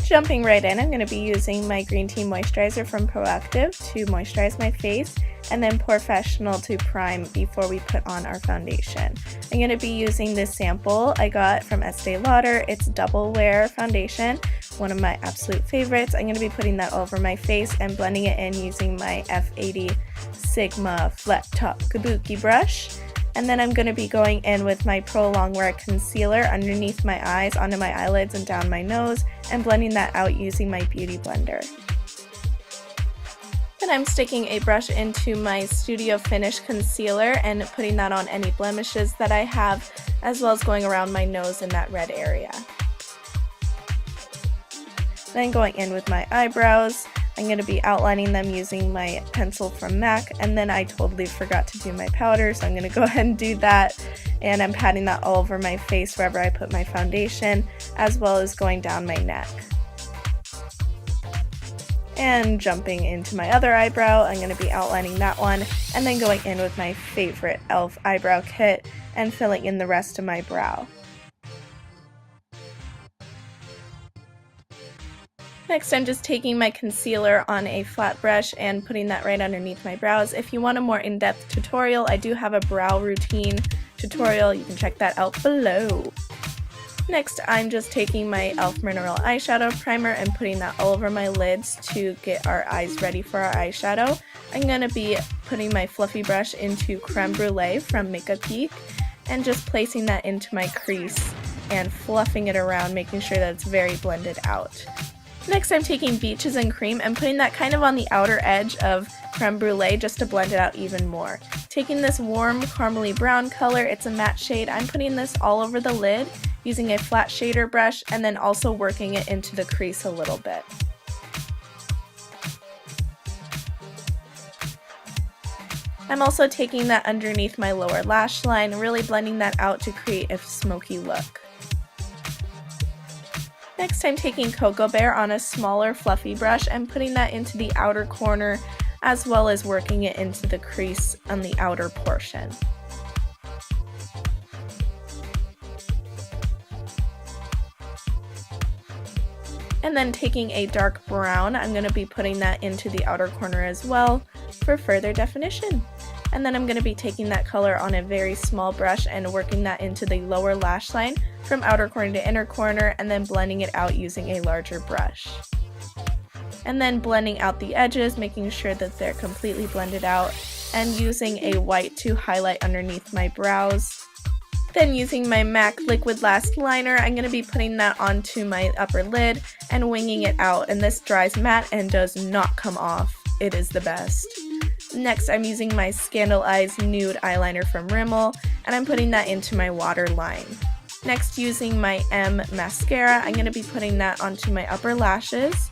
Jumping right in, I'm going to be using my green tea moisturizer from Proactive to moisturize my face, and then Professional to prime before we put on our foundation. I'm going to be using this sample I got from Estee Lauder. It's Double Wear Foundation, one of my absolute favorites. I'm going to be putting that all over my face and blending it in using my F80 Sigma Flat Top Kabuki brush. And then I'm going to be going in with my Pro Longwear Concealer underneath my eyes, onto my eyelids, and down my nose, and blending that out using my Beauty Blender. Then I'm sticking a brush into my Studio Finish Concealer and putting that on any blemishes that I have, as well as going around my nose in that red area. Then going in with my eyebrows, I'm going to be outlining them using my pencil from MAC, and then I totally forgot to do my powder, so I'm going to go ahead and do that, and I'm patting that all over my face wherever I put my foundation, as well as going down my neck. And jumping into my other eyebrow, I'm going to be outlining that one, and then going in with my favorite e.l.f. eyebrow kit and filling in the rest of my brow. Next, I'm just taking my concealer on a flat brush and putting that right underneath my brows. If you want a more in-depth tutorial, I do have a brow routine tutorial. You can check that out below. Next, I'm just taking my e.l.f. Mineral Eyeshadow Primer and putting that all over my lids to get our eyes ready for our eyeshadow. I'm going to be putting my fluffy brush into Creme Brulee from Makeup Geek and just placing that into my crease and fluffing it around, making sure that it's very blended out. Next, I'm taking Beaches and Cream and putting that kind of on the outer edge of Creme Brulee just to blend it out even more. Taking this warm caramely brown color, it's a matte shade, I'm putting this all over the lid using a flat shader brush and then also working it into the crease a little bit. I'm also taking that underneath my lower lash line, really blending that out to create a smoky look. Next, I'm taking Cocoa Bear on a smaller fluffy brush and putting that into the outer corner, as well as working it into the crease on the outer portion. And then taking a dark brown, I'm going to be putting that into the outer corner as well for further definition. And then I'm going to be taking that color on a very small brush and working that into the lower lash line from outer corner to inner corner, and then blending it out using a larger brush. And then blending out the edges, making sure that they're completely blended out, and using a white to highlight underneath my brows. Then using my MAC Liquid Last Liner, I'm going to be putting that onto my upper lid and winging it out, and this dries matte and does not come off. It is the best. Next, I'm using my Scandal Eyes Nude Eyeliner from Rimmel, and I'm putting that into my waterline. Next, using my M Mascara, I'm going to be putting that onto my upper lashes,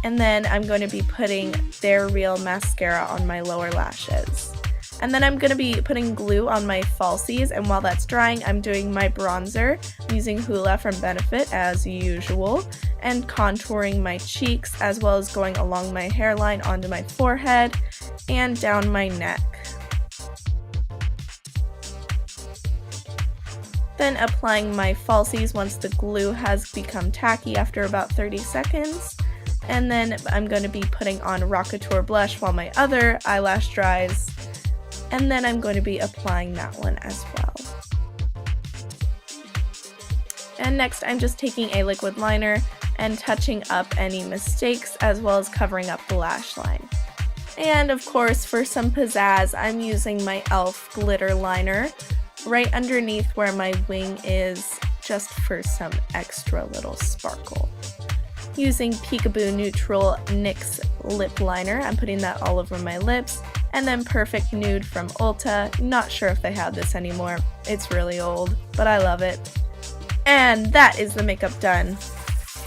and then I'm going to be putting They're Real Mascara on my lower lashes. And then I'm going to be putting glue on my falsies, and while that's drying, I'm doing my bronzer using Hoola from Benefit as usual, and contouring my cheeks as well as going along my hairline onto my forehead and down my neck. Then applying my falsies once the glue has become tacky after about 30 seconds. And then I'm going to be putting on Rockateur blush while my other eyelash dries. And then I'm going to be applying that one as well. And next, I'm just taking a liquid liner and touching up any mistakes as well as covering up the lash line. And of course, for some pizzazz, I'm using my e.l.f. glitter liner right underneath where my wing is, just for some extra little sparkle. Using Peekaboo Neutral NYX lip liner, I'm putting that all over my lips. And then Perfect Nude from Ulta. Not sure if they have this anymore. It's really old, but I love it. And that is the makeup done.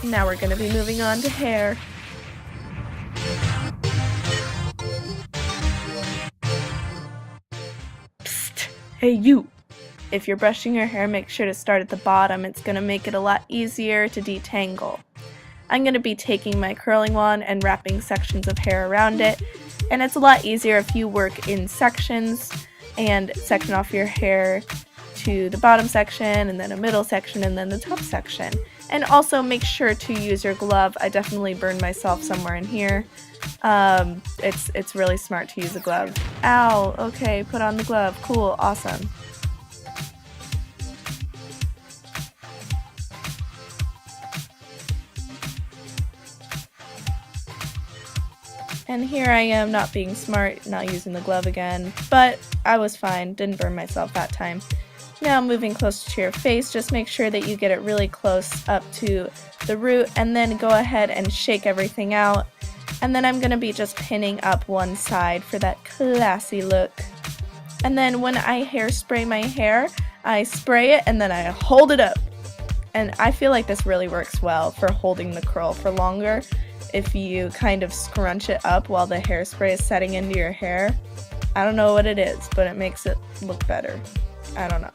Now we're going to be moving on to hair. Psst! Hey you! If you're brushing your hair, make sure to start at the bottom. It's going to make it a lot easier to detangle. I'm going to be taking my curling wand and wrapping sections of hair around it. And it's a lot easier if you work in sections and section off your hair to the bottom section, and then a middle section, and then the top section. And also make sure to use your glove. I definitely burned myself somewhere in here. It's really smart to use a glove. Ow, okay, put on the glove. Cool, awesome. And here I am not being smart, not using the glove again, but I was fine, didn't burn myself that time. Now moving closer to your face, just make sure that you get it really close up to the root, and then go ahead and shake everything out. And then I'm going to be just pinning up one side for that classy look. And then when I hairspray my hair, I spray it and then I hold it up. And I feel like this really works well for holding the curl for longer. If you kind of scrunch it up while the hairspray is setting into your hair. I don't know what it is, but it makes it look better. I don't know.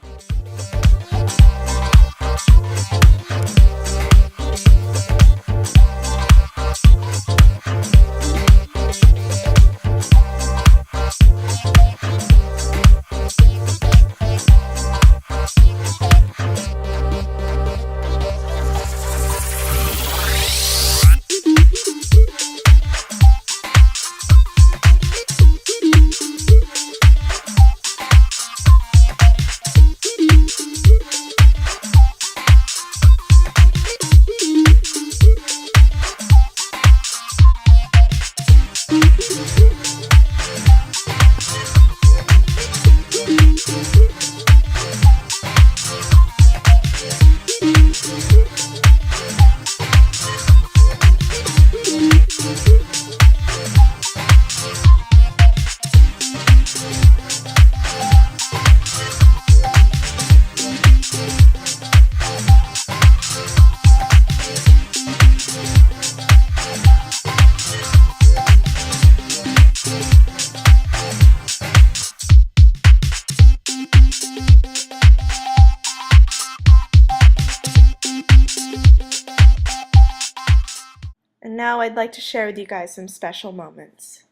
And now I'd like to share with you guys some special moments.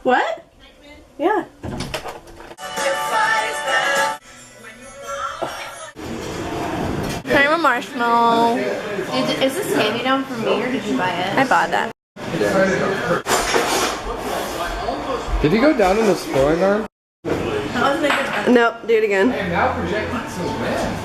What? Yeah. Can I have a marshmallow? Is this hand-me-down from me or did you buy it? I bought that. Did you go down in the scoring arm? That wasn't a good one. Nope, do it again. Hey, now projecting so bad.